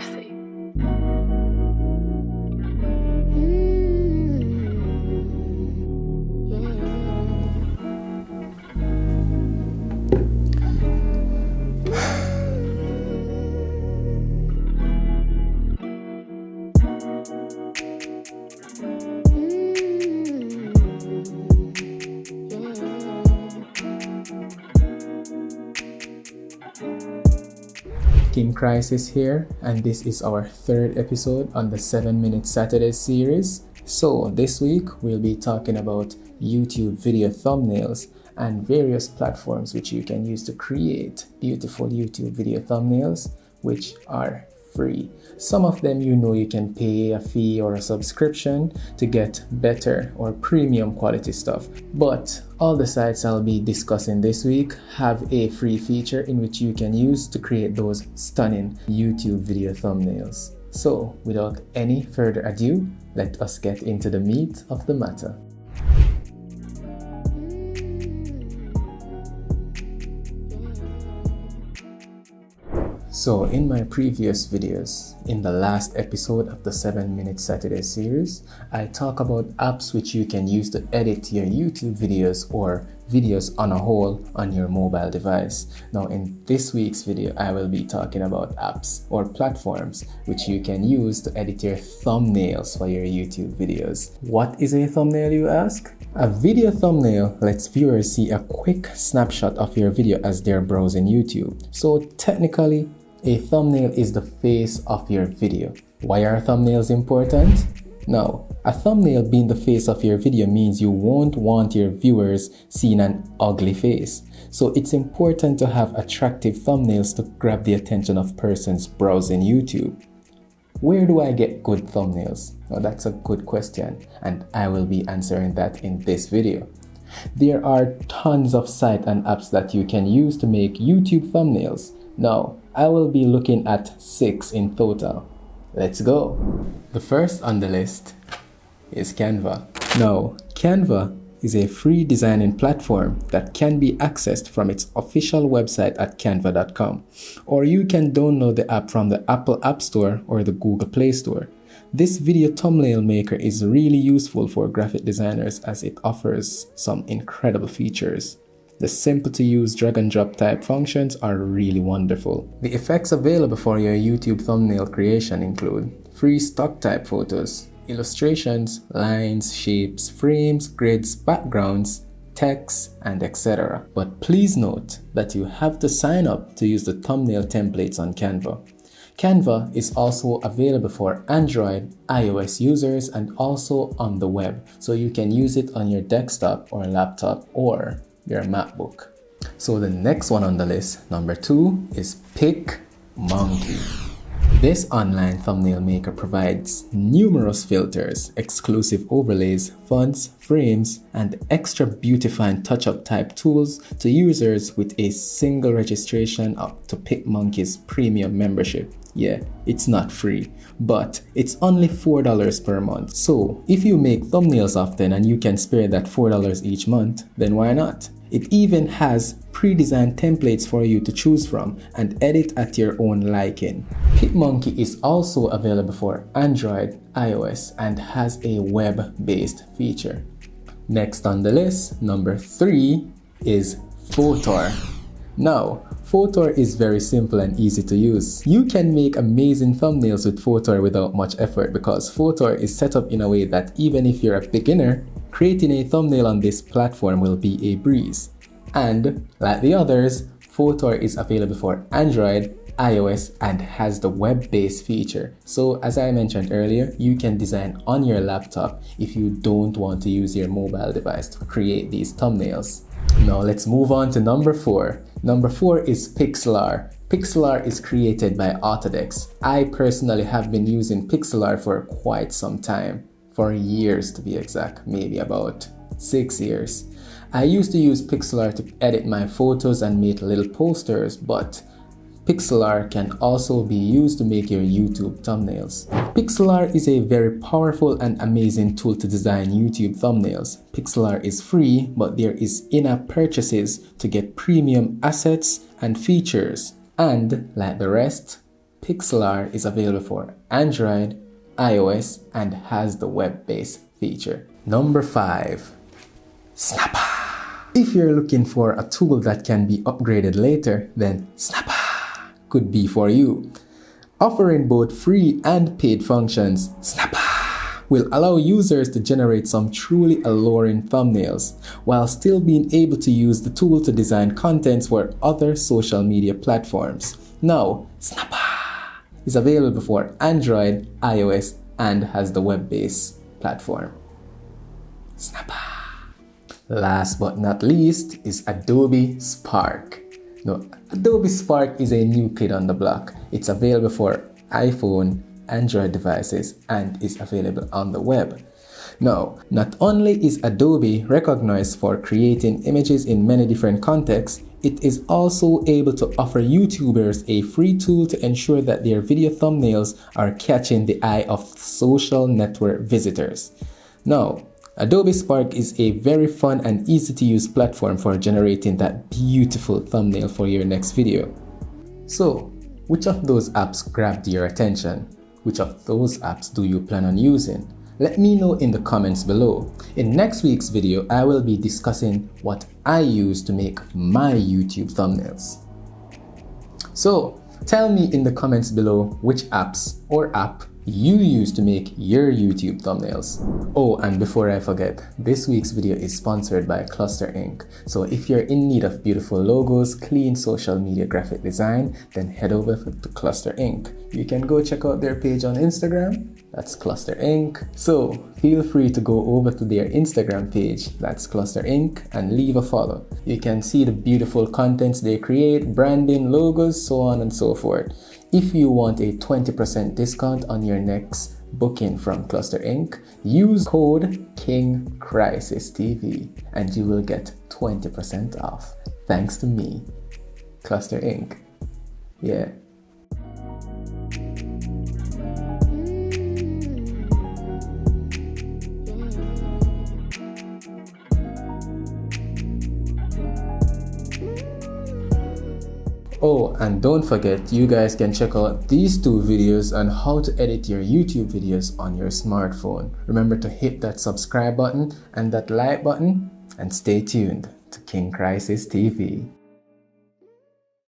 Mercy. King Crisis here, and this is our third episode on the 7-Minute Saturday series. So this week we'll be talking about YouTube video thumbnails and various platforms which you can use to create beautiful YouTube video thumbnails which are free. Some of them you can pay a fee or a subscription to get better or premium quality stuff, but all the sites I'll be discussing this week have a free feature in which you can use to create those stunning YouTube video thumbnails. So without any further ado, let us get into the meat of the matter. So in my previous videos, in the last episode of the 7-Minute Saturday series, I talk about apps which you can use to edit your YouTube videos or videos on a whole on your mobile device. Now in this week's video, I will be talking about apps or platforms which you can use to edit your thumbnails for your YouTube videos. What is a thumbnail, you ask? A video thumbnail lets viewers see a quick snapshot of your video as they're browsing YouTube. So technically, a thumbnail is the face of your video. Why are thumbnails important? Now, a thumbnail being the face of your video means you won't want your viewers seeing an ugly face. So it's important to have attractive thumbnails to grab the attention of persons browsing YouTube. Where do I get good thumbnails? Now that's a good question, and I will be answering that in this video. There are tons of sites and apps that you can use to make YouTube thumbnails. Now, I will be looking at 6 in total. Let's go. The first on the list is Canva. Now, Canva is a free designing platform that can be accessed from its official website at canva.com, or you can download the app from the Apple App Store or the Google Play Store. This video thumbnail maker is really useful for graphic designers as it offers some incredible features. The simple to use drag and drop type functions are really wonderful. The effects available for your YouTube thumbnail creation include free stock type photos, illustrations, lines, shapes, frames, grids, backgrounds, text, and etc. But please note that you have to sign up to use the thumbnail templates on Canva. Canva is also available for Android, iOS users, and also on the web, so you can use it on your desktop or laptop or your MacBook. So the next one on the list, number 2, is PicMonkey. This online thumbnail maker provides numerous filters, exclusive overlays, fonts, frames, and extra beautifying touch-up type tools to users with a single registration up to PicMonkey's premium membership. Yeah, it's not free, but it's only $4 per month. So if you make thumbnails often and you can spare that $4 each month, then why not? It even has pre-designed templates for you to choose from and edit at your own liking. PicMonkey is also available for Android, iOS, and has a web-based feature. Next on the list, number 3, is Fotor. Now, Fotor is very simple and easy to use. You can make amazing thumbnails with Fotor without much effort because Fotor is set up in a way that even if you're a beginner, creating a thumbnail on this platform will be a breeze. And like the others, Fotor is available for Android, iOS, and has the web-based feature. So as I mentioned earlier, you can design on your laptop if you don't want to use your mobile device to create these thumbnails. Now let's move on to number 4. Number 4 is Pixlr. Pixlr is created by Autodesk. I personally have been using Pixlr for quite some time. For years to be exact, maybe about 6 years. I used to use Pixlr to edit my photos and make little posters, but Pixlr can also be used to make your YouTube thumbnails. Pixlr is a very powerful and amazing tool to design YouTube thumbnails. Pixlr is free, but there is in-app purchases to get premium assets and features. And like the rest, Pixlr is available for Android, iOS, and has the web-based feature. Number 5. Snappa. If you're looking for a tool that can be upgraded later, then Snappa could be for you. Offering both free and paid functions, Snappa will allow users to generate some truly alluring thumbnails while still being able to use the tool to design contents for other social media platforms. Now, Snappa is available for Android, iOS, and has the web-based platform. Snappa. Last but not least is Adobe Spark. Now, Adobe Spark is a new kid on the block. It's available for iPhone, Android devices, and is available on the web. Now, not only is Adobe recognized for creating images in many different contexts, it is also able to offer YouTubers a free tool to ensure that their video thumbnails are catching the eye of social network visitors. Now, Adobe Spark is a very fun and easy to use platform for generating that beautiful thumbnail for your next video. So, which of those apps grabbed your attention? Which of those apps do you plan on using? Let me know in the comments below. In next week's video, I will be discussing what I use to make my YouTube thumbnails. So, tell me in the comments below which apps or app you use to make your YouTube thumbnails. Oh, and before I forget, this week's video is sponsored by Cluster Inc. So if you're in need of beautiful logos, clean social media graphic design, then head over to Cluster Inc. You can go check out their page on Instagram. That's Cluster Inc. So feel free to go over to their Instagram page, that's Cluster Inc., and leave a follow. You can see the beautiful contents they create, branding, logos, so on and so forth. If you want a 20% discount on your next booking from Cluster Inc., use code KingCrisisTV and you will get 20% off. Thanks to me, Cluster Inc. Yeah. Oh, and don't forget, you guys can check out these 2 videos on how to edit your YouTube videos on your smartphone. Remember to hit that subscribe button and that like button, and stay tuned to King Crisis TV.